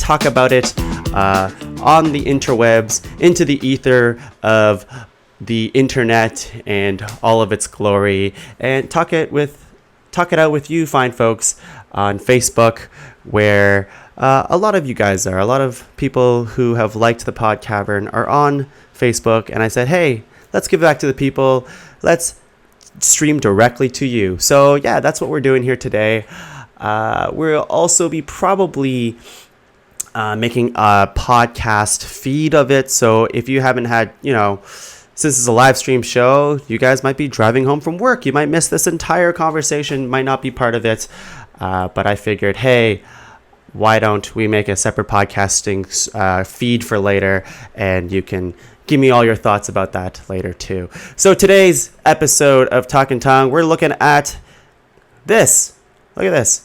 talk about it on the interwebs, into the ether of the internet and all of its glory, and talk it out with you fine folks on Facebook, where a lot of you guys are. A lot of people who have liked the Pod Cavern are on Facebook, and I said, hey, let's give back to the people. Let's stream directly to you. So yeah, that's what we're doing here today. We'll also be probably making a podcast feed of it. So if you haven't had, since it's a live stream show, you guys might be driving home from work. You might miss this entire conversation, might not be part of it. But I figured, hey, why don't we make a separate podcasting feed for later, and you can give me all your thoughts about that later too. So today's episode of Talking Tongue, we're looking at this. Look at this.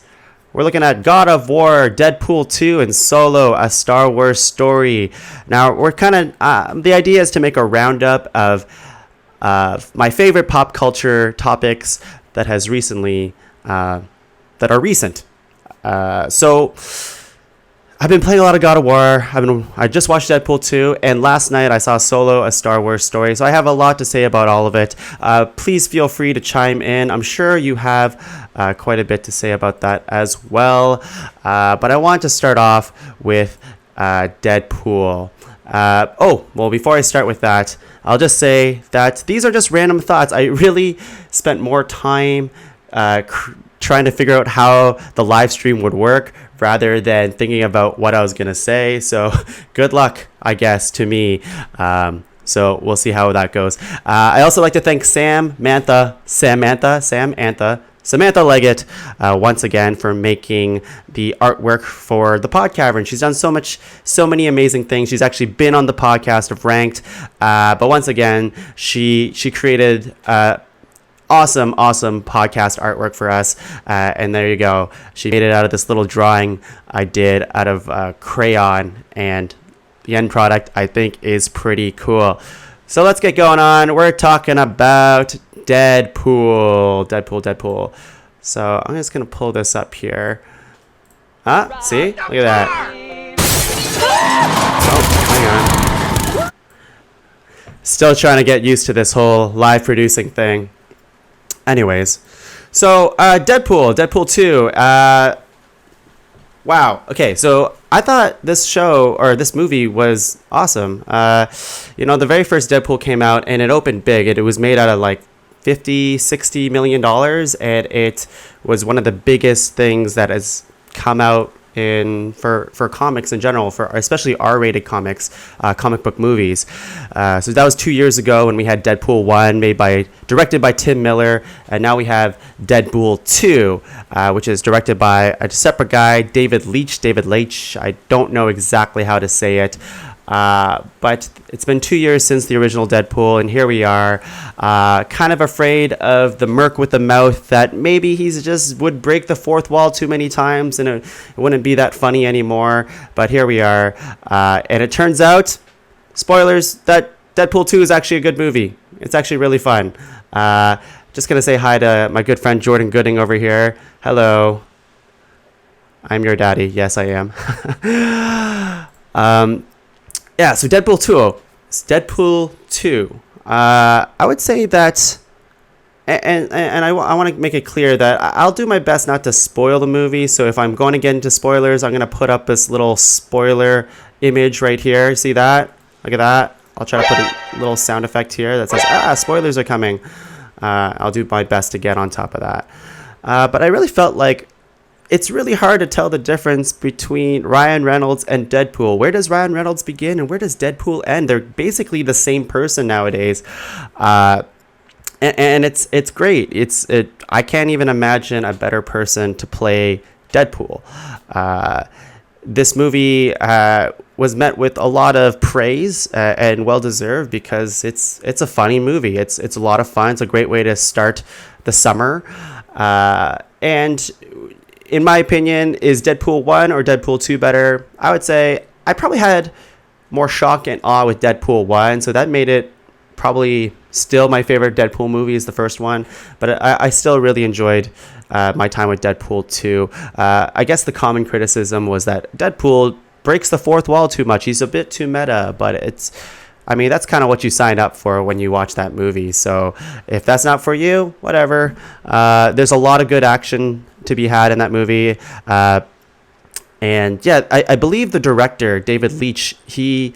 We're looking at God of War, Deadpool 2, and Solo, a Star Wars story. Now, we're kind of, the idea is to make a roundup of my favorite pop culture topics that has recently, that are recent. So, I've been playing a lot of God of War. I just watched Deadpool 2, and last night I saw Solo, a Star Wars story. So I have a lot to say about all of it. Please feel free to chime in. I'm sure you have quite a bit to say about that as well. But I want to start off with Deadpool. Before I start with that, I'll just say that these are just random thoughts. I really spent more time trying to figure out how the live stream would work rather than thinking about what I was going to say. So good luck, I guess, to me. So we'll see how that goes. I also like to thank Samantha Leggett once again for making the artwork for the Pod Cavern. She's done so many amazing things. She's actually been on the podcast of Ranked. But once again, she created awesome podcast artwork for us, and there you go. She made it out of this little drawing I did out of crayon, and the end product I think is pretty cool. So let's get going on. We're talking about Deadpool. So I'm just gonna pull this up here. See, look at that. Oh, hang on. Still trying to get used to this whole live producing thing. Anyways, so Deadpool 2. Wow. Okay, so I thought this show or this movie was awesome. The very first Deadpool came out and it opened big. It was made out of like $50-60 million, and it was one of the biggest things that has come out for comics in general, for especially R-rated comics, comic book movies. So that was 2 years ago when we had Deadpool 1 directed by Tim Miller, and now we have Deadpool 2, which is directed by a separate guy, David Leitch. I don't know exactly how to say it. But it's been 2 years since the original Deadpool, and here we are, kind of afraid of the merc with the mouth, that maybe he's just would break the fourth wall too many times and it wouldn't be that funny anymore. But here we are, and it turns out, spoilers, that Deadpool 2 is actually a good movie. It's actually really fun. Just gonna say hi to my good friend Jordan Gooding over here. Hello. I'm your daddy. Yes, I am. Yeah, so Deadpool 2. I would say that, and I want to make it clear that I'll do my best not to spoil the movie. So if I'm going to get into spoilers, I'm going to put up this little spoiler image right here. See that? Look at that. I'll try to put a little sound effect here that says, spoilers are coming. I'll do my best to get on top of that. But I really felt like it's really hard to tell the difference between Ryan Reynolds and Deadpool. Where does Ryan Reynolds begin and where does Deadpool end? They're basically the same person nowadays. And it's great. I can't even imagine a better person to play Deadpool. This movie was met with a lot of praise and well-deserved, because it's a funny movie. It's a lot of fun. It's a great way to start the summer. And in my opinion, is Deadpool 1 or Deadpool 2 better? I would say I probably had more shock and awe with Deadpool 1, so that made it probably still my favorite Deadpool movie is the first one, but I still really enjoyed my time with Deadpool 2. I guess the common criticism was that Deadpool breaks the fourth wall too much. He's a bit too meta, but I mean, that's kind of what you signed up for when you watch that movie. So if that's not for you, whatever. There's a lot of good action to be had in that movie. And yeah, I believe the director, David Leitch, he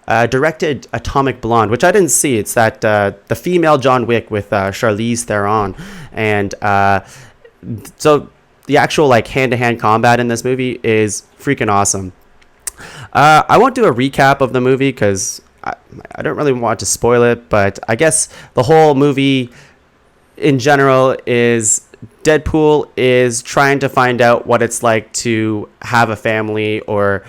directed Atomic Blonde, which I didn't see. It's that the female John Wick with Charlize Theron. And so the actual like hand-to-hand combat in this movie is freaking awesome. I won't do a recap of the movie because I don't really want to spoil it, but I guess the whole movie in general is Deadpool is trying to find out what it's like to have a family, or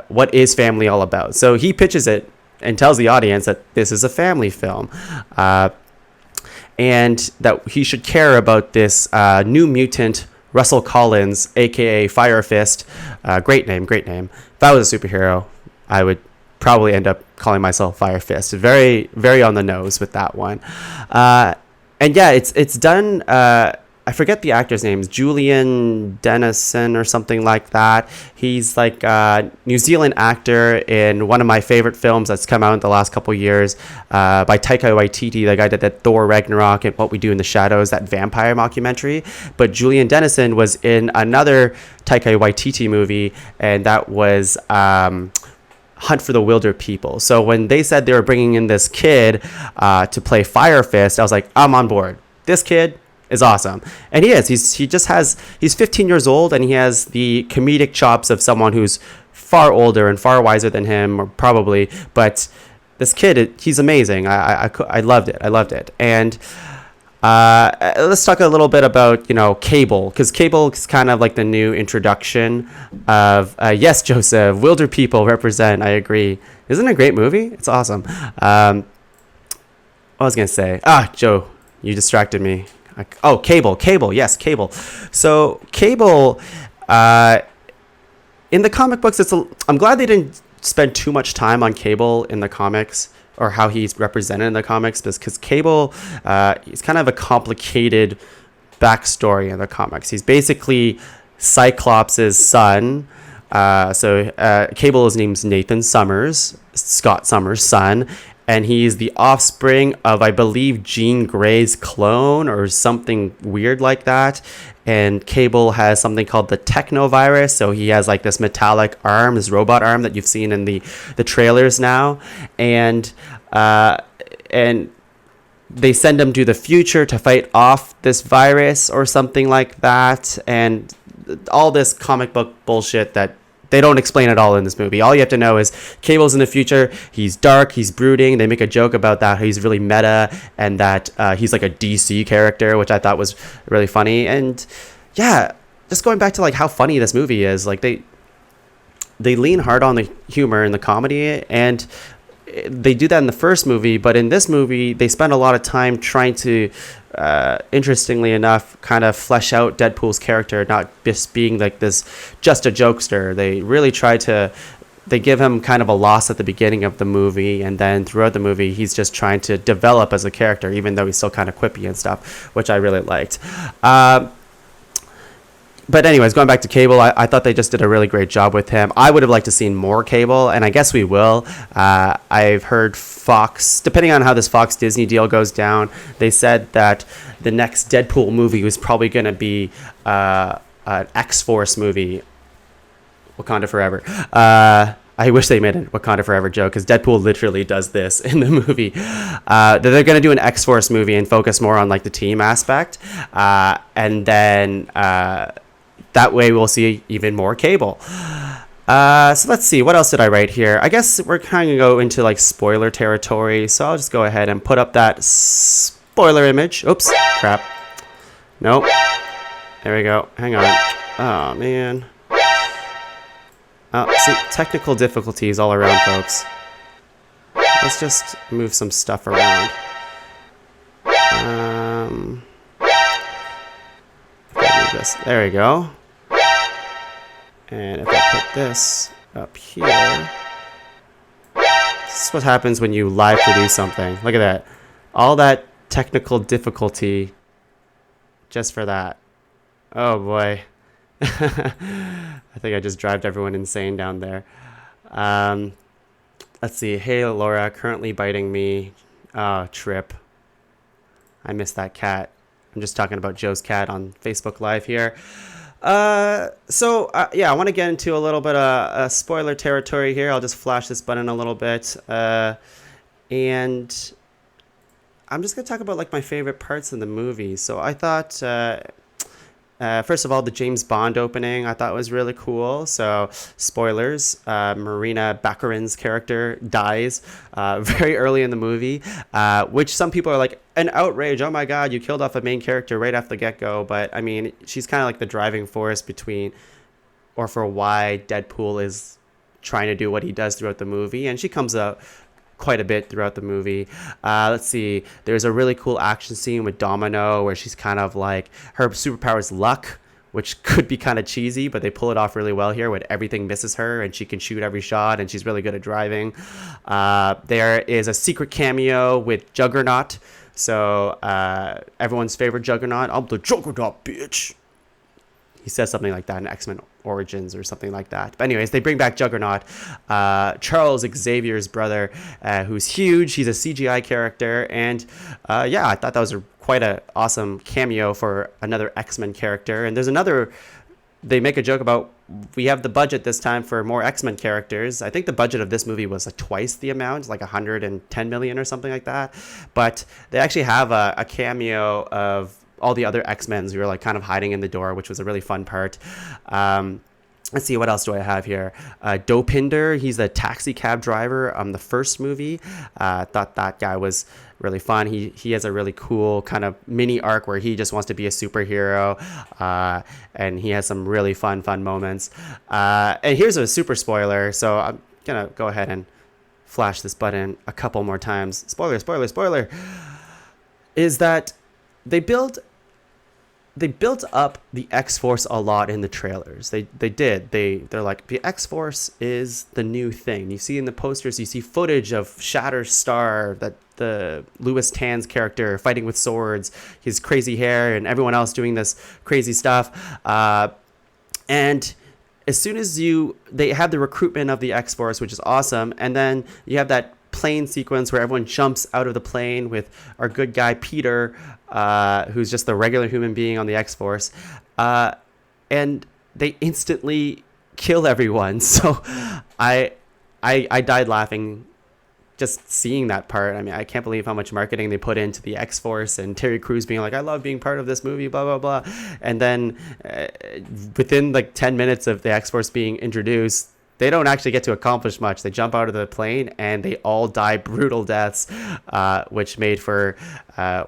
what is family all about. So he pitches it and tells the audience that this is a family film, and that he should care about this new mutant, Russell Collins, aka Fire Fist. Great name. If I was a superhero, I would probably end up calling myself Fire Fist. Very, very on the nose with that one. And yeah, it's done. I forget the actor's name. Julian Dennison or something like that. He's like a New Zealand actor in one of my favorite films that's come out in the last couple of years, by Taika Waititi, the guy that did Thor Ragnarok and What We Do in the Shadows, that vampire mockumentary. But Julian Dennison was in another Taika Waititi movie, and that was Hunt for the Wilder People. So when they said they were bringing in this kid to play Fire Fist, I was like, I'm on board. This kid is awesome. And he is. He's 15 years old, and he has the comedic chops of someone who's far older and far wiser than him, or probably. But this kid, he's amazing. I loved it. And let's talk a little bit about, Cable, because Cable is kind of like the new introduction of, yes, Joseph, Wilder People represent. I agree. Isn't it a great movie? It's awesome. What I was going to say, Joe, you distracted me. Cable. Yes, Cable. So Cable, in the comic books, I'm glad they didn't spend too much time on Cable in the comics, or how he's represented in the comics, because Cable, he's kind of a complicated backstory in the comics. He's basically Cyclops' son. Cable, his name's Nathan Summers, Scott Summers' son, and he's the offspring of, I believe, Jean Grey's clone or something weird like that. And Cable has something called the technovirus, so he has like this metallic arm, this robot arm that you've seen in the trailers now, and they send him to the future to fight off this virus or something like that, and all this comic book bullshit that they don't explain it all in this movie. All you have to know is Cable's in the future. He's dark. He's brooding. They make a joke about that. He's really meta, and that he's like a DC character, which I thought was really funny. And yeah, just going back to like how funny this movie is. Like they lean hard on the humor and the comedy, and they do that in the first movie. But in this movie, they spend a lot of time trying to, interestingly enough, kind of flesh out Deadpool's character, not just being like just a jokester. They really try to, they give him kind of a loss at the beginning of the movie, and then throughout the movie, he's just trying to develop as a character, even though he's still kind of quippy and stuff, which I really liked. But anyways, going back to Cable, I thought they just did a really great job with him. I would have liked to seen more Cable, and I guess we will. I've heard Fox, depending on how this Fox-Disney deal goes down, they said that the next Deadpool movie was probably going to be an X-Force movie, Wakanda Forever. I wish they made a Wakanda Forever joke, because Deadpool literally does this in the movie. They're going to do an X-Force movie and focus more on like the team aspect, and then that way we'll see even more Cable. So let's see, what else did I write here? I guess we're kind of go into like spoiler territory, so I'll just go ahead and put up that spoiler image. Oops, crap. Nope. There we go. Hang on. Oh man. See, technical difficulties all around, folks. Let's just move some stuff around. There we go. And if I put this up here, this is what happens when you live produce something. Look at that. All that technical difficulty just for that. Oh boy. I think I just drove everyone insane down there. Um, let's see. Hey, Laura, currently biting me. Oh, Trip. I miss that cat. I'm just talking about Joe's cat on Facebook Live here. Yeah, I want to get into a little bit of spoiler territory here. I'll just flash this button a little bit. And I'm just going to talk about like my favorite parts in the movie. So I thought first of all, the James Bond opening I thought was really cool. So, spoilers: Marina Baccarin's character dies very early in the movie, which some people are like an outrage. Oh my God, you killed off a main character right off the get-go. But I mean, she's kind of like the driving force between, or for why Deadpool is trying to do what he does throughout the movie, and she comes out quite a bit throughout the movie. Let's see. There's a really cool action scene with Domino where she's kind of like, her superpower is luck, which could be kind of cheesy, but they pull it off really well here when everything misses her and she can shoot every shot and she's really good at driving. There is a secret cameo with Juggernaut. So everyone's favorite Juggernaut. I'm the Juggernaut, bitch. He says something like that in X-Men Origins or something like that. But anyways, they bring back Juggernaut, Charles Xavier's brother, who's huge. He's a CGI character. And yeah, I thought that was quite an awesome cameo for another X-Men character. And there's another, they make a joke about, we have the budget this time for more X-Men characters. I think the budget of this movie was like twice the amount, like 110 million or something like that. But they actually have a cameo of all the other X-Men's who were like kind of hiding in the door, which was a really fun part. Let's see, what else do I have here? Dopinder, he's the taxi cab driver on the first movie. Thought that guy was really fun. He has a really cool kind of mini arc where he just wants to be a superhero, and he has some really fun moments. And here's a super spoiler, so I'm gonna go ahead and flash this button a couple more times. Spoiler, is that they built up the X-Force a lot in the trailers. They're like, the X-Force is the new thing. You see in the posters, you see footage of Shatterstar, that the Louis Tan's character fighting with swords, his crazy hair, and everyone else doing this crazy stuff. And as soon as they have the recruitment of the X-Force, which is awesome, and then you have that plane sequence where everyone jumps out of the plane with our good guy Peter, who's just the regular human being on the X-Force, and they instantly kill everyone. So I died laughing just seeing that part. I mean, I can't believe how much marketing they put into the X-Force, and Terry Crews being like, I love being part of this movie, blah, blah, blah. And then within like 10 minutes of the X-Force being introduced, they don't actually get to accomplish much. They jump out of the plane and they all die brutal deaths, which made for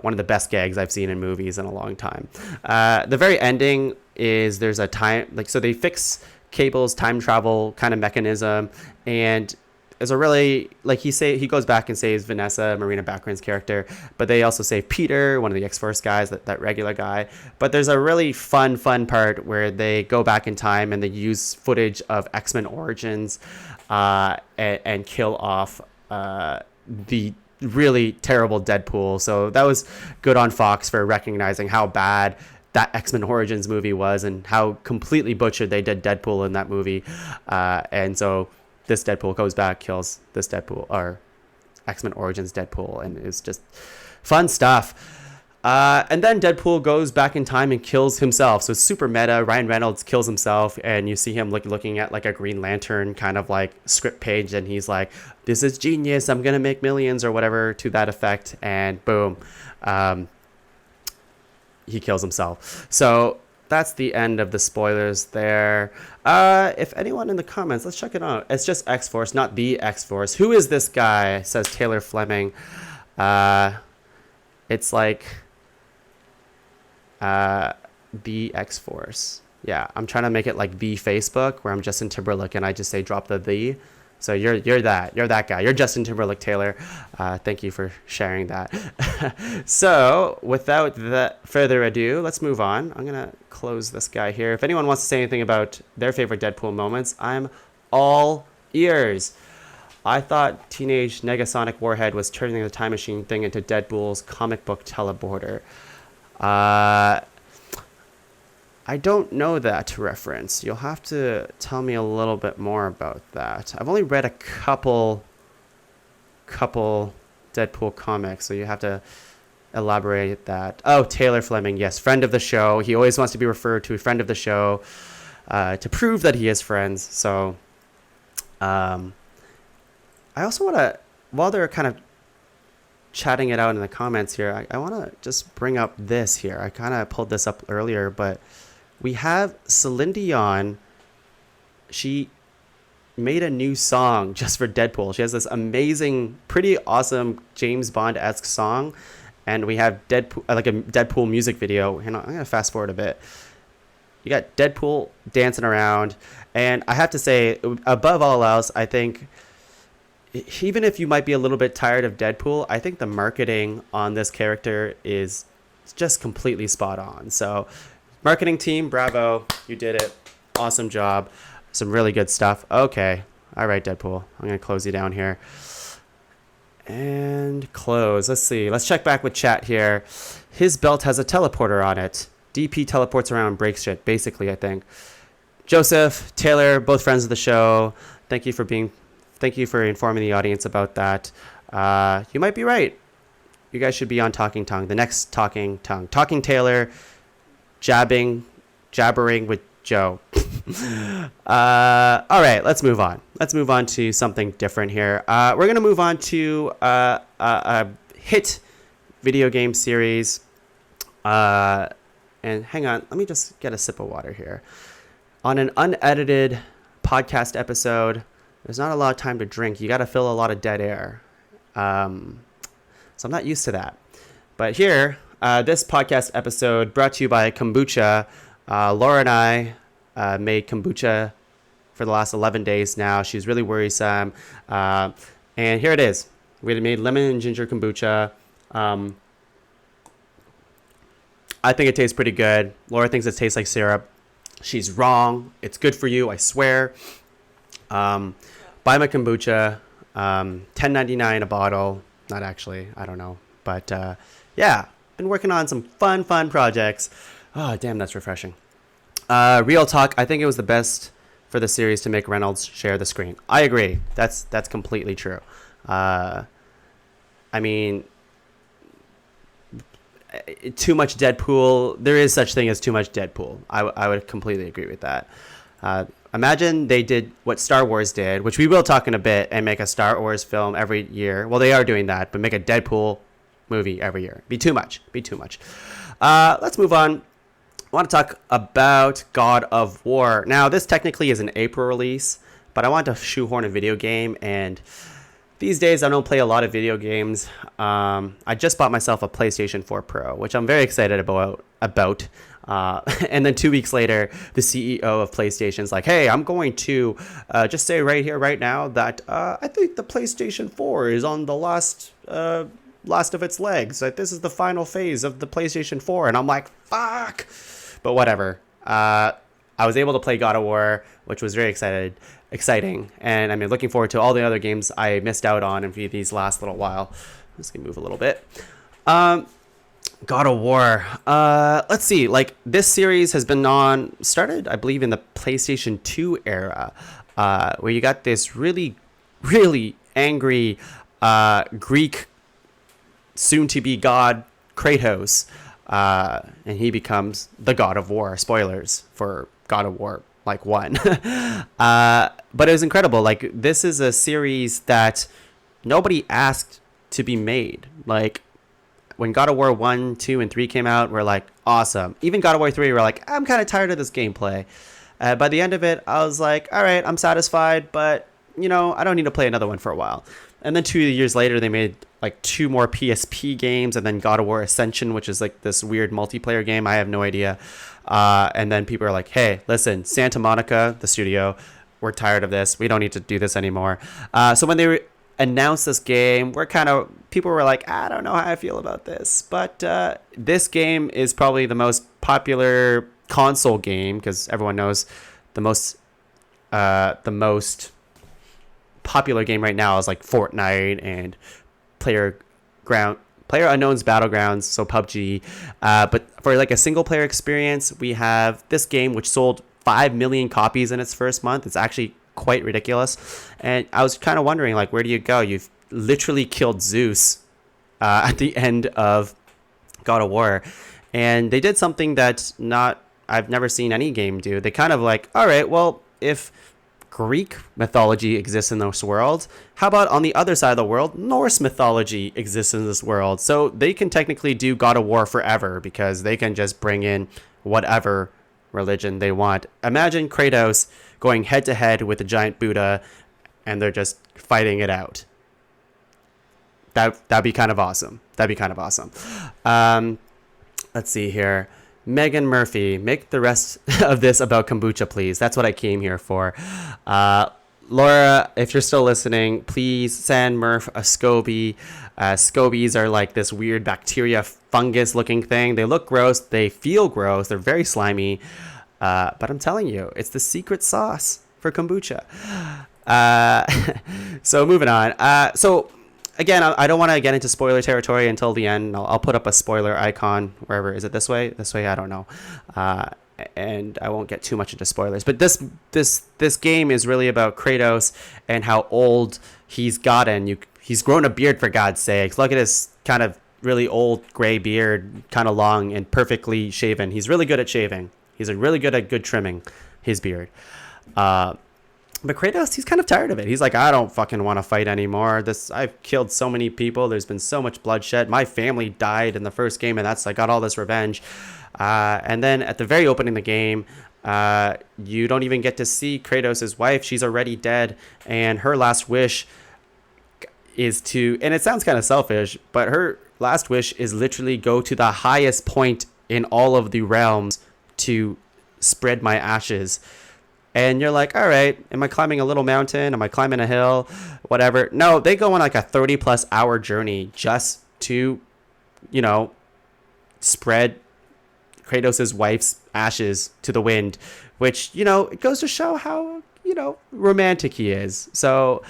one of the best gags I've seen in movies in a long time. The very ending is there's a time, like, so they fix Cable's time travel kind of mechanism, and there's a really, like, he goes back and saves Vanessa, Marina Baccarin's character, but they also save Peter, one of the X-Force guys, that regular guy. But there's a really fun part where they go back in time and they use footage of X-Men Origins and kill off the really terrible Deadpool. So that was good on Fox for recognizing how bad that X-Men Origins movie was and how completely butchered they did Deadpool in that movie. And so this Deadpool goes back, kills this Deadpool, or X-Men Origins Deadpool, and it's just fun stuff. And then Deadpool goes back in time and kills himself. So it's super meta. Ryan Reynolds kills himself, and you see him looking at like a Green Lantern kind of like script page, and he's like, this is genius, I'm gonna make millions, or whatever to that effect, and boom, he kills himself. So that's the end of the spoilers there. If anyone in the comments, let's check it out. It's just X-Force, not the X-Force. Who is this guy? Says Taylor Fleming. It's like the X-Force. Yeah, I'm trying to make it like the Facebook, where I'm Justin Timberlake and I just say drop the. So you're that guy. You're Justin Timberlake, Taylor. Thank you for sharing that. So without further ado, let's move on. I'm gonna close this guy here. If anyone wants to say anything about their favorite Deadpool moments, I'm all ears. I thought Teenage Negasonic Warhead was turning the time machine thing into Deadpool's comic book teleporter. I don't know that reference. You'll have to tell me a little bit more about that. I've only read a couple Deadpool comics, so you have to elaborate that. Oh, Taylor Fleming, yes, friend of the show. He always wants to be referred to a friend of the show to prove that he is friends. So I also want to, while they're kind of chatting it out in the comments here, I want to just bring up this here. I kind of pulled this up earlier, but we have Celine Dion. She made a new song just for Deadpool. She has this amazing, pretty awesome James Bond-esque song, and we have Deadpool, like a Deadpool music video. And I'm gonna fast forward a bit. You got Deadpool dancing around, and I have to say, above all else, I think even if you might be a little bit tired of Deadpool, I think the marketing on this character is just completely spot on. So, marketing team, bravo, you did it. Awesome job. Some really good stuff. Okay. All right, Deadpool. I'm going to close you down here. And close. Let's see. Let's check back with chat here. His belt has a teleporter on it. DP teleports around and breaks shit, basically, I think. Joseph, Taylor, both friends of the show. Thank you for informing the audience about that. You might be right. You guys should be on Talking Tongue. The next Talking Tongue. Talking Taylor, jabbering with Joe. All right, let's move on. Let's move on to something different here. We're going to move on to a hit video game series. And hang on, let me just get a sip of water here. On an unedited podcast episode, there's not a lot of time to drink. You got to fill a lot of dead air. So I'm not used to that. But here, this podcast episode brought to you by kombucha. Laura and I made kombucha for the last 11 days now. She's really worrisome. And here it is. We made lemon and ginger kombucha. I think it tastes pretty good. Laura thinks it tastes like syrup. She's wrong. It's good for you, I swear. Buy my kombucha. $10.99 a bottle. Not actually. I don't know. But yeah, been working on some fun projects. Oh, damn, that's refreshing. Real talk, I think it was the best for the series to make Reynolds share the screen. I agree. That's completely true. I mean, too much Deadpool. There is such thing as too much Deadpool. I would completely agree with that. Imagine they did what Star Wars did, which we will talk in a bit, and make a Star Wars film every year. Well, they are doing that, but make a Deadpool movie every year. Be too much. Let's move on. I want to talk about God of War. Now, this technically is an April release, but I want to shoehorn a video game, and these days I don't play a lot of video games. I just bought myself a PlayStation 4 Pro, which I'm very excited about. And then 2 weeks later, the CEO of PlayStation's like, hey, I'm going to just say right here, right now, that I think the PlayStation 4 is on the last of its legs. Like, this is the final phase of the PlayStation 4. And I'm like, fuck. But whatever. I was able to play God of War, which was very exciting. And I mean, looking forward to all the other games I missed out on in these last little while. I'm just going to move a little bit. God of War. Let's see. Like, this series has been started, I believe, in the PlayStation 2 era, where you got this really, really angry Greek soon-to-be god Kratos, and he becomes the God of War. Spoilers for God of War, like, 1. But it was incredible. Like, this is a series that nobody asked to be made. Like, when God of War 1, 2, and 3 came out, we're like, awesome. Even God of War 3, we're like, I'm kind of tired of this gameplay. By the end of it, I was like, all right, I'm satisfied, but, I don't need to play another one for a while. And then 2 years later, they made like 2 more PSP games, and then God of War Ascension, which is like this weird multiplayer game. I have no idea. And then people are like, hey, listen, Santa Monica, the studio, we're tired of this. We don't need to do this anymore. So when they announced this game, people were like, I don't know how I feel about this. But this game is probably the most popular console game, because everyone knows the most popular game right now is like Fortnite and PlayerUnknown's Battlegrounds, so PUBG. But for like a single player experience, we have this game which sold 5 million copies in its first month. It's actually quite ridiculous. And I was kind of wondering, like, where do you go? You've literally killed Zeus at the end of God of War. And they did something that I've never seen any game do. They kind of like, all right, well, if Greek mythology exists in this world, how about on the other side of the world, Norse mythology exists in this world? So they can technically do God of War forever because they can just bring in whatever religion they want. Imagine Kratos going head to head with a giant Buddha and they're just fighting it out. That'd be kind of awesome. Let's see here. Megan Murphy, make the rest of this about kombucha, please. That's what I came here for. Laura, if you're still listening, please send Murph a SCOBY. SCOBYs are like this weird bacteria fungus looking thing. They look gross. They feel gross. They're very slimy. But I'm telling you, it's the secret sauce for kombucha. So moving on. So again, I don't want to get into spoiler territory until the end. I'll put up a spoiler icon wherever. Is it this way? This way? I don't know. And I won't get too much into spoilers. But this game is really about Kratos and how old he's gotten. He's grown a beard, for God's sakes. Look at his kind of really old gray beard, kind of long and perfectly shaven. He's really good at shaving. He's really good at trimming his beard. But Kratos, he's kind of tired of it. He's like, I don't fucking want to fight anymore. I've killed so many people. There's been so much bloodshed. My family died in the first game, and I got all this revenge. And then at the very opening of the game, you don't even get to see Kratos' wife. She's already dead, and her last wish is to, and it sounds kind of selfish, but her last wish is literally go to the highest point in all of the realms to spread my ashes. And you're like, all right, am I climbing a little mountain? Am I climbing a hill? Whatever. No, they go on like a 30+ hour journey just to, spread Kratos' wife's ashes to the wind, which, it goes to show how, romantic he is. So,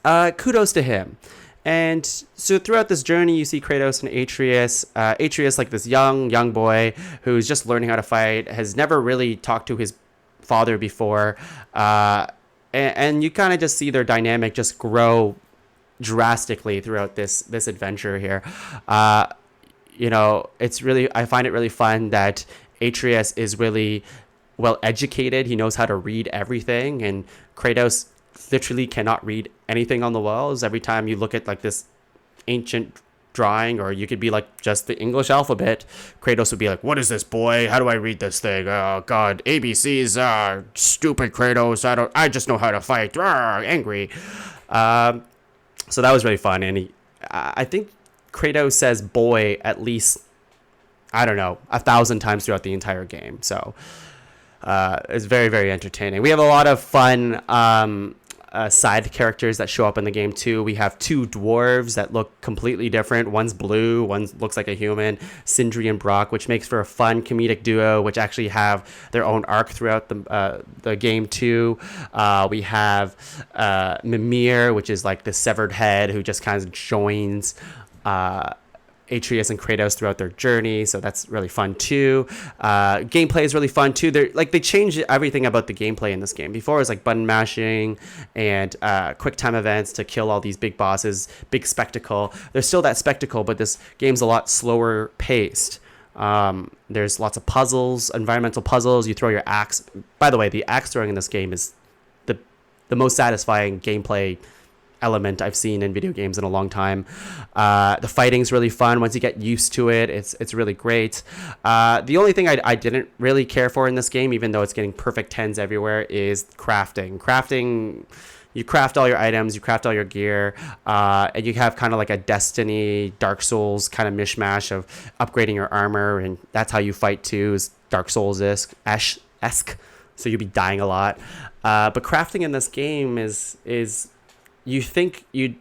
kudos to him. And so throughout this journey, you see Kratos and Atreus. Atreus, like this young boy who's just learning how to fight, has never really talked to his father before. And you kind of just see their dynamic just grow drastically throughout this adventure here. I find it really fun that Atreus is really well educated. He knows how to read everything, and Kratos literally cannot read anything on the walls. Every time you look at like this ancient drawing, or you could be like just the English alphabet, Kratos would be like, what is this, boy? How do I read this thing? Oh god, ABC's stupid Kratos. I just know how to fight. Angry. So that was really fun. And I think Kratos says boy at least, I don't know, 1,000 times throughout the entire game. So it's very, very entertaining. We have a lot of fun side characters that show up in the game too. We have 2 dwarves that look completely different. One's blue, one looks like a human, Sindri and Brock, which makes for a fun comedic duo, which actually have their own arc throughout the game too. We have Mimir, which is like the severed head who just kind of joins Atreus and Kratos throughout their journey, so that's really fun too. Gameplay is really fun too. They changed everything about the gameplay in this game. Before it was like button mashing and quick time events to kill all these big bosses, big spectacle. There's still that spectacle, but this game's a lot slower paced. There's lots of puzzles, environmental puzzles. You throw your axe. By the way, the axe throwing in this game is the most satisfying gameplay element I've seen in video games in a long time. The fighting's really fun. Once you get used to it, it's really great. The only thing I didn't really care for in this game, even though it's getting perfect 10s everywhere, is crafting. You craft all your items, you craft all your gear, and you have kind of like a Destiny, Dark Souls kind of mishmash of upgrading your armor, and that's how you fight too, is Dark Souls-esque. So you'll be dying a lot. But crafting in this game is you think you'd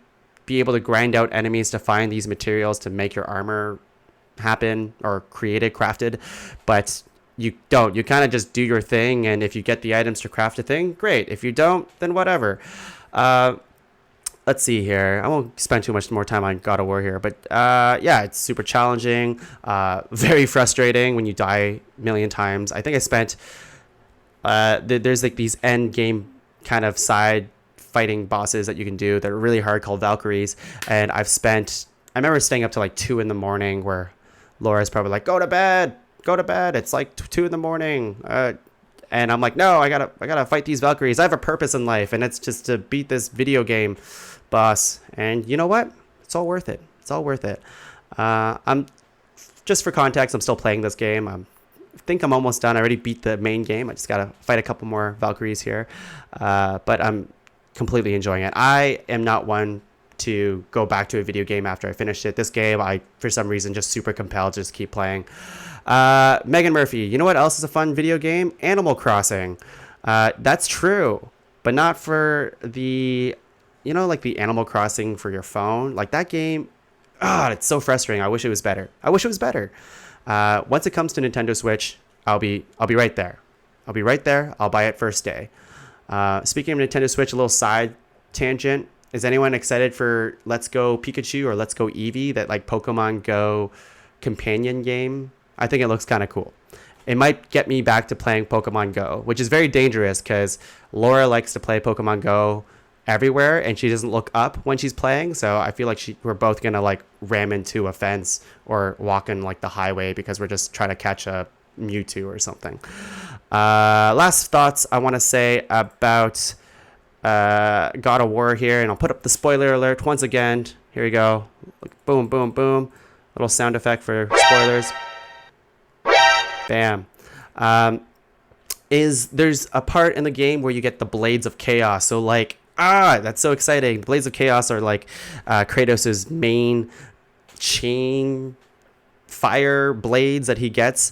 be able to grind out enemies to find these materials to make your armor happen or crafted, but you don't. You kind of just do your thing, and if you get the items to craft a thing, great. If you don't, then whatever. Let's let's see here. I won't spend too much more time on God of War here, but yeah, it's super challenging, very frustrating when you die a million times. I think I spent there's like these end game kind of side fighting bosses that you can do that are really hard called Valkyries, and I remember staying up to like 2 in the morning where Laura's probably like, go to bed. It's like 2 in the morning. And I'm like, no, I gotta fight these Valkyries. I have a purpose in life, and it's just to beat this video game boss. And you know what? It's all worth it. It's all worth it. I'm just for context, I'm still playing this game. I think I'm almost done. I already beat the main game. I just gotta fight a couple more Valkyries here. But I'm completely enjoying it. I am not one to go back to a video game after I finished it. This game, I for some reason just super compelled to just keep playing. Megan Murphy, you know what else is a fun video game? Animal Crossing. That's true, but not for the, like the Animal Crossing for your phone. Like that game, it's so frustrating. I wish it was better. Once it comes to Nintendo Switch, I'll be right there. I'll buy it first day. Speaking of Nintendo Switch, a little side tangent. Is anyone excited for Let's Go Pikachu or Let's Go Eevee, that like Pokemon Go companion game? I think it looks kind of cool. It might get me back to playing Pokemon Go, which is very dangerous because Laura likes to play Pokemon Go everywhere and she doesn't look up when she's playing. So I feel like we're both going to like ram into a fence or walk in like the highway because we're just trying to catch a Mewtwo or something. Last thoughts I want to say about God of War here, and I'll put up the spoiler alert once again. Here we go. Boom, boom, boom. Little sound effect for spoilers. Bam. There's a part in the game where you get the Blades of Chaos. So like, that's so exciting. The Blades of Chaos are like Kratos' main chain fire blades that he gets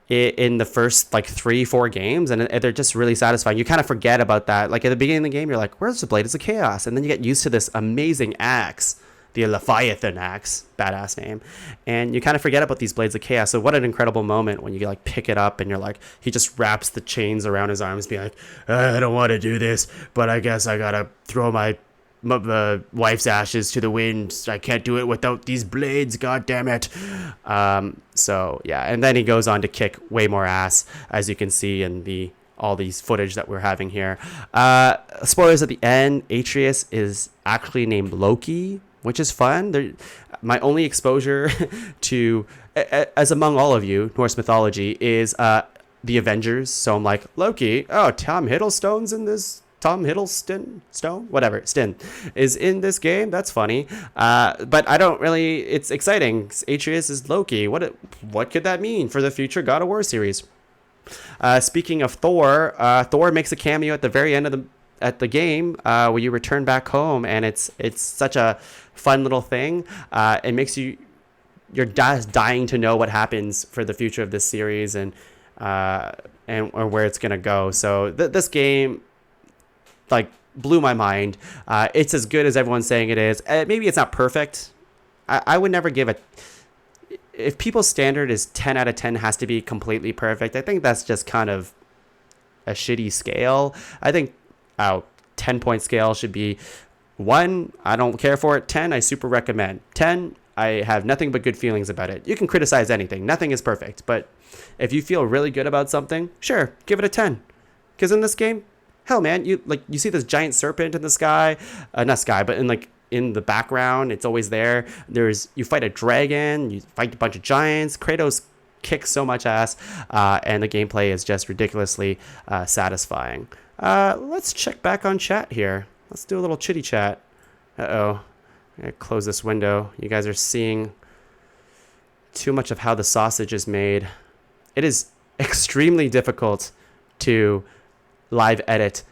in the first like 3-4 games, and they're just really satisfying. You kind of forget about that. Like at the beginning of the game, you're like, where's the Blades of Chaos? And then you get used to this amazing axe, the Leviathan axe, badass name, and you kind of forget about these Blades of Chaos. So what an incredible moment when you like pick it up and you're like, he just wraps the chains around his arms, being like, I don't want to do this, but I guess I gotta throw my wife's ashes to the wind. I can't do it without these blades, god damn it. So yeah, and then he goes on to kick way more ass, as you can see in all these footage that we're having here. Spoilers at the end, Atreus is actually named Loki, which is fun. My only exposure to, as among all of you, Norse mythology is the Avengers. So I'm like, Loki, Tom Hiddlestone's in this. Tom Hiddleston is in this game. That's funny. But I don't really, it's exciting. Atreus is Loki. What could that mean for the future God of War series? Speaking of Thor, Thor makes a cameo at the very end of the game where you return back home, and it's such a fun little thing. It makes you're dying to know what happens for the future of this series and or where it's gonna go. So this game like blew my mind. It's as good as everyone's saying it is. Maybe it's not perfect. I would never give it. If people's standard is 10 out of 10 has to be completely perfect, I think that's just kind of a shitty scale. I think 10-point scale should be 1, I don't care for it. 10, I super recommend. 10, I have nothing but good feelings about it. You can criticize anything. Nothing is perfect. But if you feel really good about something, sure, give it a 10. Because in this game, hell, man, you see this giant serpent in the sky, not sky, but in the background, it's always there. You fight a dragon, you fight a bunch of giants. Kratos kicks so much ass, and the gameplay is just ridiculously satisfying. Let's check back on chat here. Let's do a little chitty chat. I'm gonna close this window. You guys are seeing too much of how the sausage is made. It is extremely difficult to live edit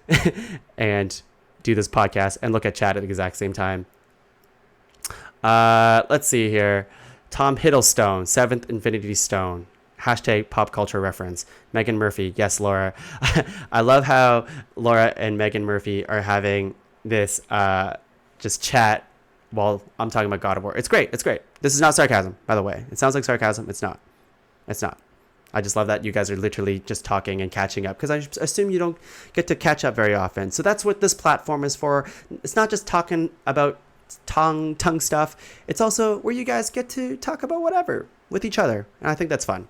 and do this podcast and look at chat at the exact same time. Let's see here. Tom Hiddlestone, 7th Infinity Stone. Hashtag pop culture reference. Megan Murphy. Yes, Laura. I love how Laura and Megan Murphy are having this just chat while I'm talking about God of War. It's great. It's great. This is not sarcasm, by the way. It sounds like sarcasm. It's not. I just love that you guys are literally just talking and catching up, because I assume you don't get to catch up very often. So that's what this platform is for. It's not just talking about tongue stuff. It's also where you guys get to talk about whatever with each other. And I think that's fun.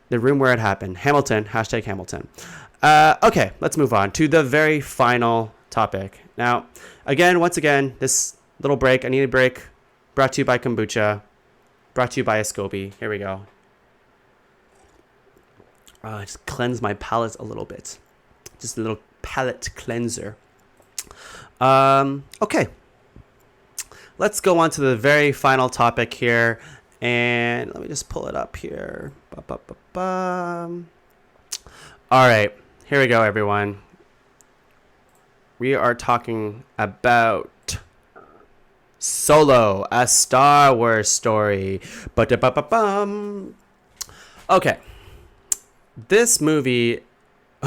The room where it happened. Hamilton. Hashtag Hamilton. Okay, let's move on to the very final topic. Now, once again, this little break, I need a break, brought to you by kombucha, brought to you by a SCOBY. Here we go. Just cleanse my palate a little bit. Just a little palate cleanser. Okay. Let's go on to the very final topic here. And let me just pull it up here. All right. Here we go, everyone. We are talking about Solo, a Star Wars story. Okay. This movie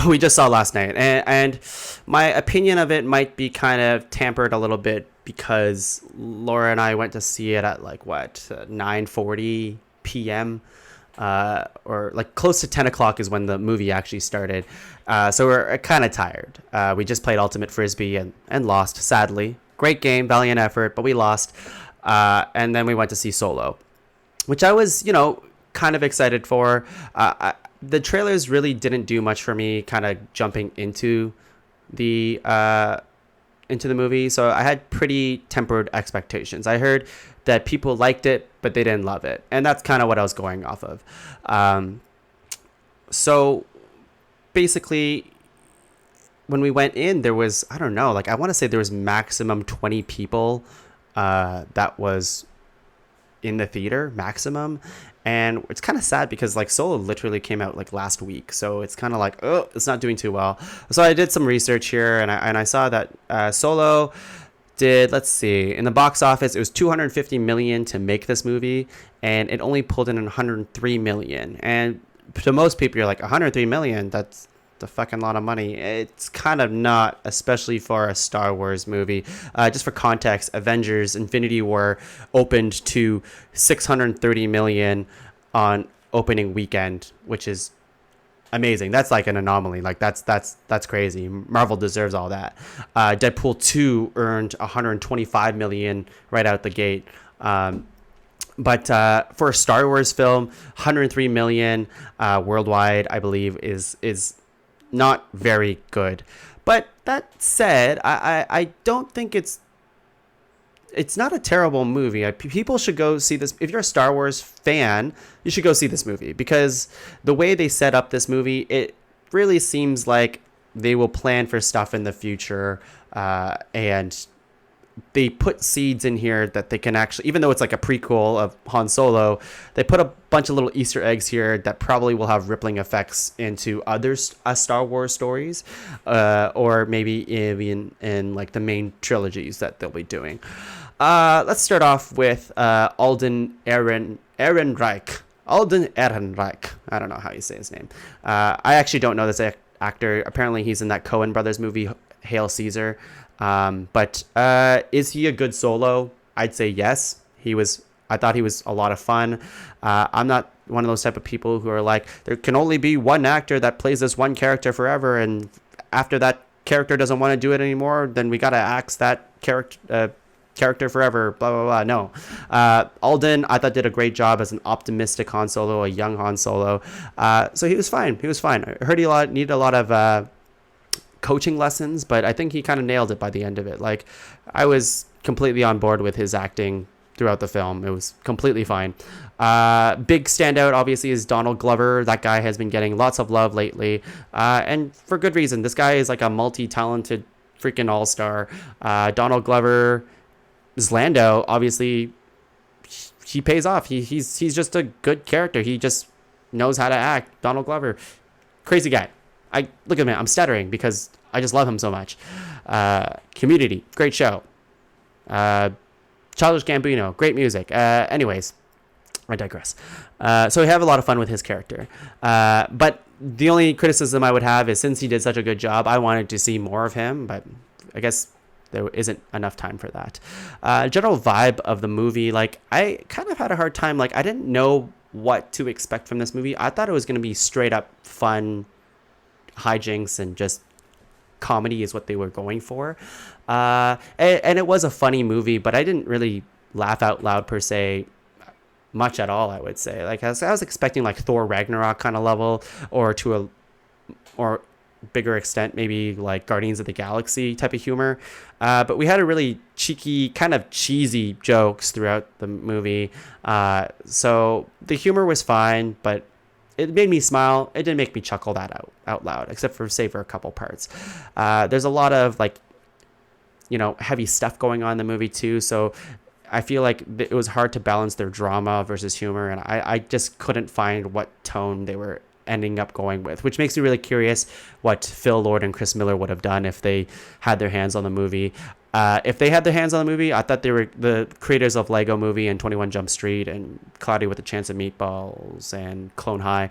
we just saw last night, and my opinion of it might be kind of tampered a little bit because Laura and I went to see it at 9:40 p.m. Or close to 10 o'clock is when the movie actually started. So we're kind of tired. We just played Ultimate Frisbee and lost, sadly. Great game, valiant effort, but we lost. And then we went to see Solo, which I was, kind of excited for. The trailers really didn't do much for me, kind of jumping into the movie. So I had pretty tempered expectations. I heard that people liked it, but they didn't love it. And that's kind of what I was going off of. So basically, when we went in, there was, I don't know, I want to say there was maximum 20 people that was in the theater, maximum. And it's kind of sad because Solo literally came out last week. So it's kind of oh, it's not doing too well. So I did some research here, and I saw that Solo did, let's see, in the box office, it was $250 million to make this movie, and it only pulled in $103 million. And to most people, you're like, $103 million, that's a fucking lot of money. It's kind of not, especially for a Star Wars movie. Just for context, Avengers Infinity War opened to $630 million on opening weekend, which is amazing. That's an anomaly. That's crazy. Marvel deserves all that. Deadpool 2 earned $125 million right out the gate. But for a Star Wars film, $103 million worldwide, I believe, is not very good. But that said, I don't think it's not a terrible movie. People should go see this. If you're a Star Wars fan, you should go see this movie, because the way they set up this movie, it really seems like they will plan for stuff in the future, and they put seeds in here that they can actually, even though it's a prequel of Han Solo, they put a bunch of little Easter eggs here that probably will have rippling effects into other Star Wars stories, or maybe even in the main trilogies that they'll be doing. Let's start off with Alden Ehrenreich. Alden Ehrenreich. I don't know how you say his name. I actually don't know this actor. Apparently he's in that Coen Brothers movie, Hail Caesar. But is he a good Solo? I'd say yes. I thought he was a lot of fun. I'm not one of those type of people who are there can only be one actor that plays this one character forever, and after that character doesn't want to do it anymore, then we gotta axe that character forever, blah blah blah. No. Alden, I thought, did a great job as an optimistic Han Solo, a young Han Solo. So he was fine. I heard he needed a lot of coaching lessons, but I think he kind of nailed it by the end of it. I was completely on board with his acting throughout the film. It was completely fine. Big standout obviously is Donald Glover. That guy has been getting lots of love lately, and for good reason. This guy is a multi-talented freaking all-star. Donald Glover, Lando, obviously he pays off. He's just a good character. He just knows how to act. Donald Glover, crazy guy. Look at me, I'm stuttering because I just love him so much. Community, great show. Childish Gambino, great music. Anyways, I digress. So we have a lot of fun with his character. But the only criticism I would have is, since he did such a good job, I wanted to see more of him, but I guess there isn't enough time for that. General vibe of the movie, I kind of had a hard time. I didn't know what to expect from this movie. I thought it was going to be straight up fun hijinks and just comedy is what they were going for. And it was a funny movie, but I didn't really laugh out loud per se much at all, I would say. Like I was expecting like Thor Ragnarok kind of level, or to a or bigger extent maybe like Guardians of the Galaxy type of humor. But we had a really cheeky, kind of cheesy jokes throughout the movie. So the humor was fine, but it made me smile. It didn't make me chuckle that out loud, except for say for a couple parts. There's a lot of like, heavy stuff going on in the movie too. So I feel like it was hard to balance their drama versus humor, and I just couldn't find what tone they were ending up going with, which makes me really curious what Phil Lord and Chris Miller would have done if they had their hands on the movie. If they had their hands on the movie, I thought they were the creators of Lego Movie and 21 Jump Street and Cloudy with a Chance of Meatballs and Clone High.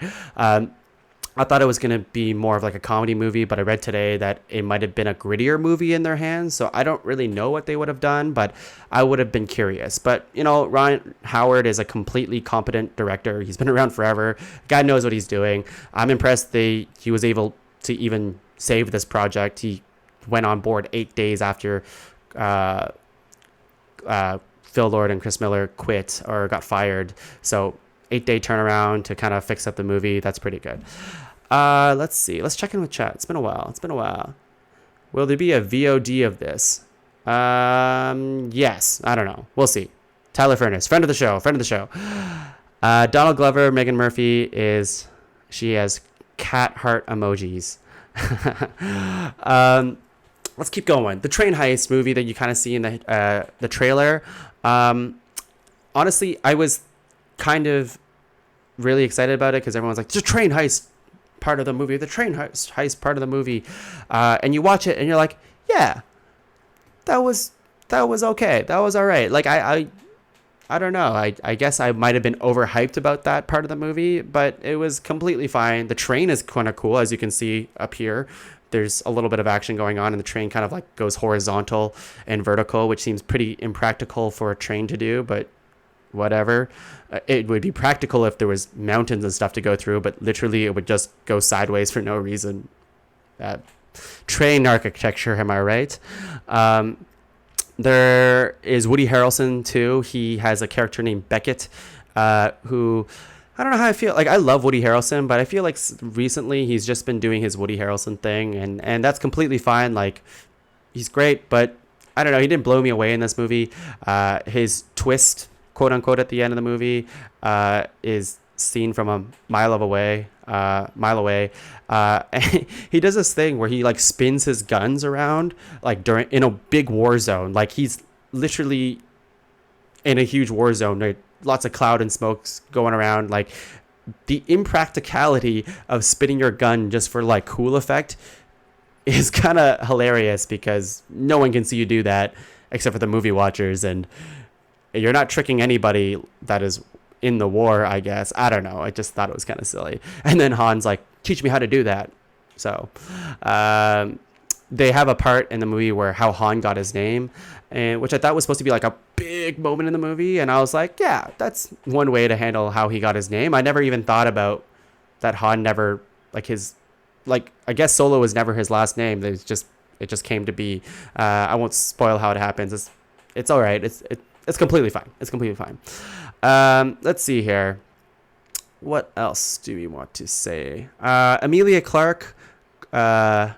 I thought it was going to be more of like a comedy movie, but I read today that it might have been a grittier movie in their hands. So I don't really know what they would have done, but I would have been curious. But, Ron Howard is a completely competent director. He's been around forever. God knows what he's doing. I'm impressed he was able to even save this project. He went on board 8 days after Phil Lord and Chris Miller quit or got fired. So 8-day turnaround to kind of fix up the movie. That's pretty good. Let's see. Let's check in with chat. It's been a while. Will there be a VOD of this? Yes. I don't know. We'll see. Tyler Furness, friend of the show. Donald Glover, Megan Murphy she has cat heart emojis. Let's keep going. The train heist movie that you kind of see in the trailer. Honestly, I was kind of really excited about it because everyone's like, the train heist part of the movie, and you watch it and you're like, yeah, that was okay, that was all right. Like I don't know, I guess I might have been overhyped about that part of the movie, but it was completely fine. The train is kind of cool, as you can see up here. There's a little bit of action going on, and the train kind of like goes horizontal and vertical, which seems pretty impractical for a train to do, but whatever. It would be practical if there was mountains and stuff to go through, but literally it would just go sideways for no reason. Train architecture, am I right? There is Woody Harrelson too. He has a character named Beckett, who, I don't know how I feel. Like, I love Woody Harrelson, but I feel like recently he's just been doing his Woody Harrelson thing, and that's completely fine. Like, he's great, but I don't know. He didn't blow me away in this movie. His twist, quote unquote, at the end of the movie is seen from a mile away. He does this thing where he like spins his guns around like in a big war zone. Like, he's literally in a huge war zone. Right? Lots of cloud and smokes going around. Like, the impracticality of spinning your gun just for like cool effect is kind of hilarious, because no one can see you do that except for the movie watchers, and you're not tricking anybody that is in the war, I guess. I don't know. I just thought it was kind of silly. And then Han's like, teach me how to do that. So they have a part in the movie where how Han got his name, and which I thought was supposed to be like a big moment in the movie. And I was like, yeah, that's one way to handle how he got his name. I never even thought about that. Han never, like, I guess Solo was never his last name. It just came to be. I won't spoil how it happens. It's all right. It's completely fine. Let's see here. What else do we want to say? Emilia Clarke, Mother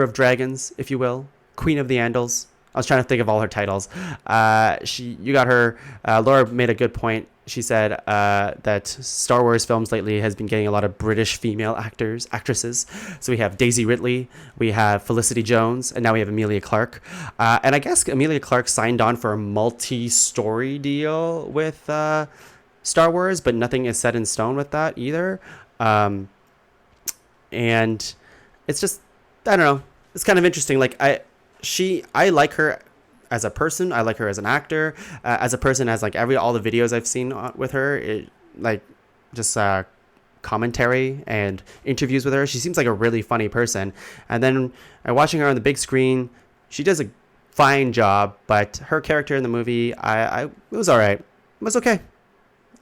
of Dragons, if you will, Queen of the Andals. I was trying to think of all her titles. You got her. Laura made a good point. She said that Star Wars films lately has been getting a lot of British female actresses. So we have Daisy Ridley, we have Felicity Jones, and now we have Emilia Clarke. And I guess Emilia Clarke signed on for a multi-story deal with Star Wars, but nothing is set in stone with that either. And it's just, I don't know. It's kind of interesting. Like, I like her as a person. I like her as an actor. As a person, as like all the videos I've seen with her, commentary and interviews with her, she seems like a really funny person. And then watching her on the big screen, she does a fine job. But her character in the movie, it was all right. It was okay.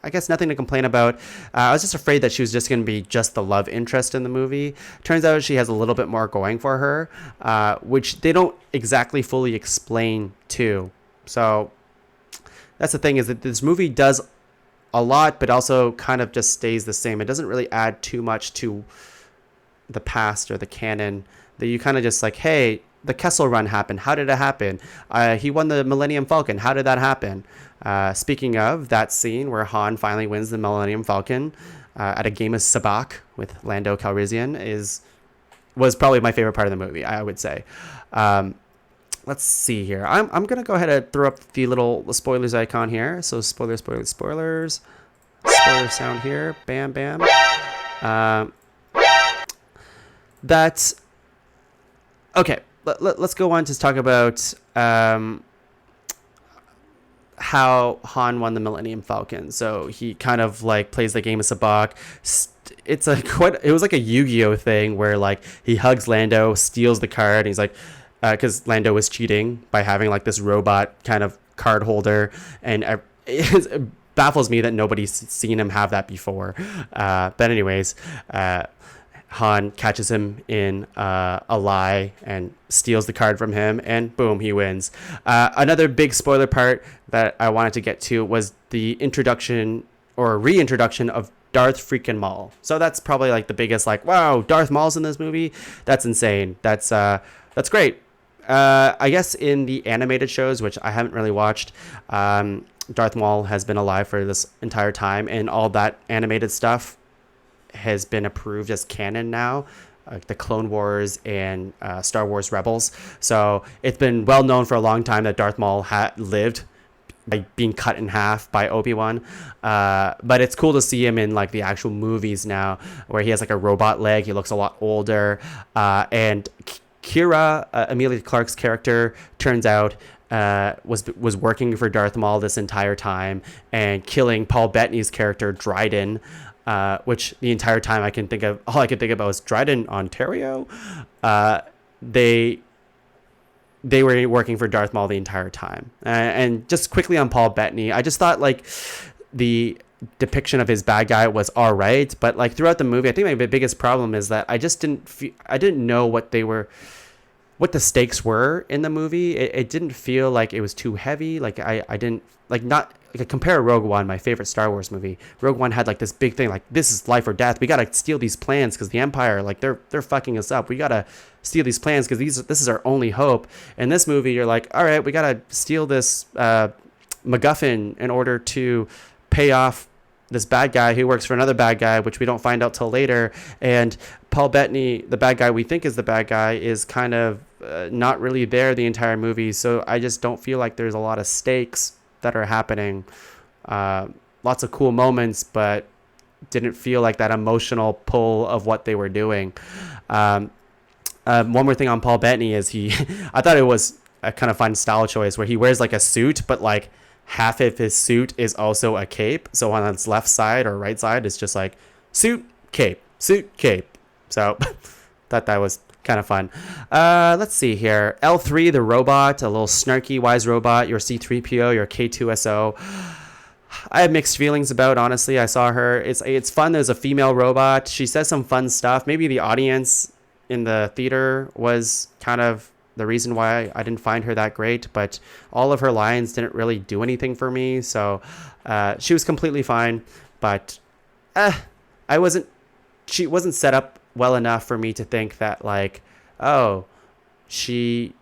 I guess nothing to complain about. I was just afraid that she was just going to be just the love interest in the movie. Turns out she has a little bit more going for her, which they don't exactly fully explain too. So that's the thing, is that this movie does a lot, but also kind of just stays the same. It doesn't really add too much to the past or the canon. That you kind of just like, hey, the Kessel Run happened. How did it happen? He won the Millennium Falcon. How did that happen? Speaking of that scene where Han finally wins the Millennium Falcon at a game of sabacc with Lando Calrissian was probably my favorite part of the movie, I would say. Let's see here. I'm gonna go ahead and throw up the little spoilers icon here. So spoilers. Spoiler sound here. Bam, bam. That's okay. Let's go on to talk about how Han won the Millennium Falcon. So he kind of like plays the game of sabacc. It was like a Yu-Gi-Oh thing where like he hugs Lando, steals the card, and he's like, because Lando was cheating by having like this robot kind of card holder, and it baffles me that nobody's seen him have that before. But anyways, Han catches him in a lie and steals the card from him, and boom, he wins. Another big spoiler part that I wanted to get to was the introduction or reintroduction of Darth freaking Maul. So that's probably like the biggest, like, wow, Darth Maul's in this movie. That's insane. That's great. I guess in the animated shows, which I haven't really watched, Darth Maul has been alive for this entire time, and all that animated stuff has been approved as canon now, the Clone Wars and Star Wars Rebels. So it's been well known for a long time that Darth Maul lived by being cut in half by Obi-Wan. But it's cool to see him in like the actual movies now, where he has like a robot leg. He looks a lot older. And Kira, Emilia Clarke's character, turns out was working for Darth Maul this entire time and killing Paul Bettany's character Dryden, which the entire time all I can think about was Dryden, Ontario. They were working for Darth Maul the entire time. And just quickly on Paul Bettany, I just thought like the depiction of his bad guy was all right, but like throughout the movie, I think my biggest problem is that I just didn't know what the stakes were in the movie. It didn't feel like it was too heavy. Like I didn't like, not like, compare Rogue One, my favorite Star Wars movie. Rogue One had like this big thing, like this is life or death. We gotta steal these plans because the Empire, like they're fucking us up. We gotta steal these plans because this is our only hope. In this movie, you're like, all right, we gotta steal this MacGuffin in order to pay off this bad guy who works for another bad guy, which we don't find out till later. And Paul Bettany, the bad guy we think is the bad guy, is kind of not really there the entire movie. So I just don't feel like there's a lot of stakes that are happening. Lots of cool moments, but didn't feel like that emotional pull of what they were doing. One more thing on Paul Bettany is I thought it was a kind of fun style choice where he wears like a suit, but like half of his suit is also a cape. So on its left side or right side, it's just like suit, cape, suit, cape. So thought that was kind of fun. Let's see here. L3, the robot, a little snarky, wise robot, your C-3PO, your K-2SO. I have mixed feelings about, honestly. I saw her. It's fun. There's a female robot. She says some fun stuff. Maybe the audience in the theater was kind of the reason why I didn't find her that great, but all of her lines didn't really do anything for me. So she was completely fine, but she wasn't set up well enough for me to think that like, oh, she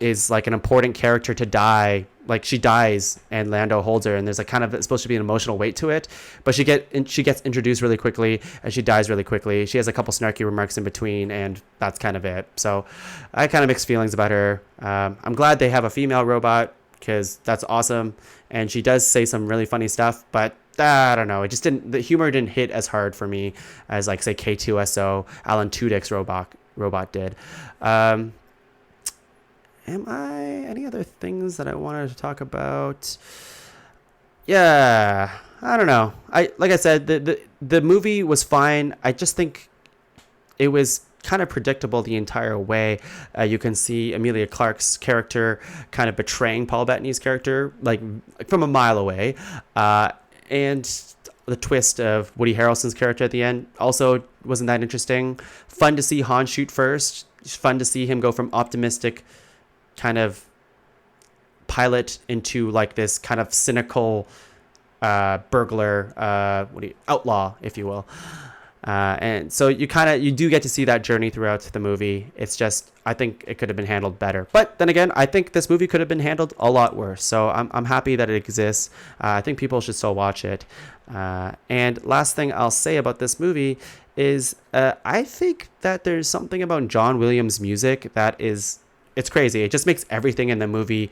is like an important character to die. Like she dies and Lando holds her, and there's like kind of supposed to be an emotional weight to it, but she gets introduced really quickly and she dies really quickly. She has a couple snarky remarks in between, and that's kind of it. So I kind of mixed feelings about her. I'm glad they have a female robot because that's awesome, and she does say some really funny stuff, but I don't know. The humor didn't hit as hard for me as like say K2SO, Alan Tudyk's robot did. Any other things that I wanted to talk about? Yeah, I don't know. Like I said, the movie was fine. I just think it was kind of predictable the entire way. You can see Emilia Clarke's character kind of betraying Paul Bettany's character, like from a mile away. And the twist of Woody Harrelson's character at the end also wasn't that interesting. Fun to see Han shoot first. Fun to see him go from optimistic kind of pilot into like this kind of cynical burglar, outlaw, if you will. And so you do get to see that journey throughout the movie. It's just, I think it could have been handled better. But then again, I think this movie could have been handled a lot worse. So I'm happy that it exists. I think people should still watch it. And last thing I'll say about this movie is I think that there's something about John Williams' music that is, it's crazy. It just makes everything in the movie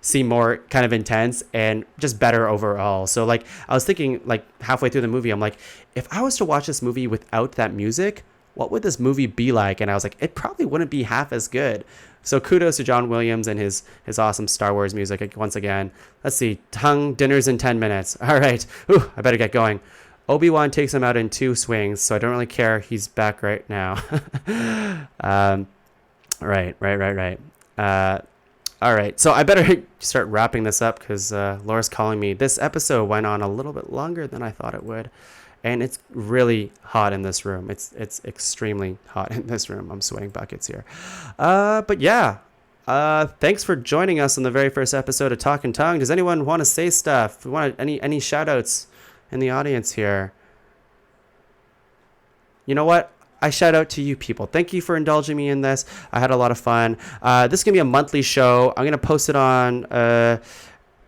seem more kind of intense and just better overall. So like I was thinking like halfway through the movie, I'm like, if I was to watch this movie without that music, what would this movie be like? And I was like, it probably wouldn't be half as good. So kudos to John Williams and his awesome Star Wars music once again. Let's see, Tongue, dinner's in 10 minutes. All right. Ooh, I better get going. Obi-Wan takes him out in 2 swings, so I don't really care. He's back right now. Right. All right, so I better start wrapping this up because Laura's calling me. This episode went on a little bit longer than I thought it would, and it's really hot in this room. It's extremely hot in this room. I'm sweating buckets here. But yeah, thanks for joining us on the very first episode of Talking Tongue. Does anyone want to say stuff? Want any shout-outs in the audience here? You know what? I shout out to you people. Thank you for indulging me in this. I had a lot of fun. This is going to be a monthly show. I'm going to post it on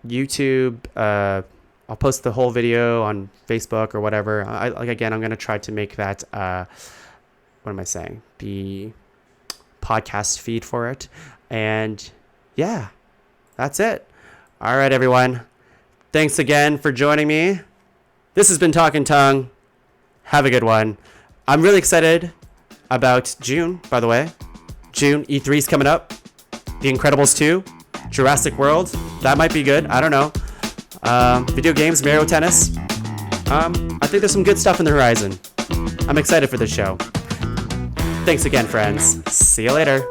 YouTube. I'll post the whole video on Facebook or whatever. Again, I'm going to try to make that, what am I saying? The podcast feed for it. And yeah, that's it. All right, everyone. Thanks again for joining me. This has been Talking Tongue. Have a good one. I'm really excited about June, by the way. June, E3's coming up. The Incredibles 2, Jurassic World. That might be good. I don't know. Video games, Mario Tennis. I think there's some good stuff in the horizon. I'm excited for this show. Thanks again, friends. See you later.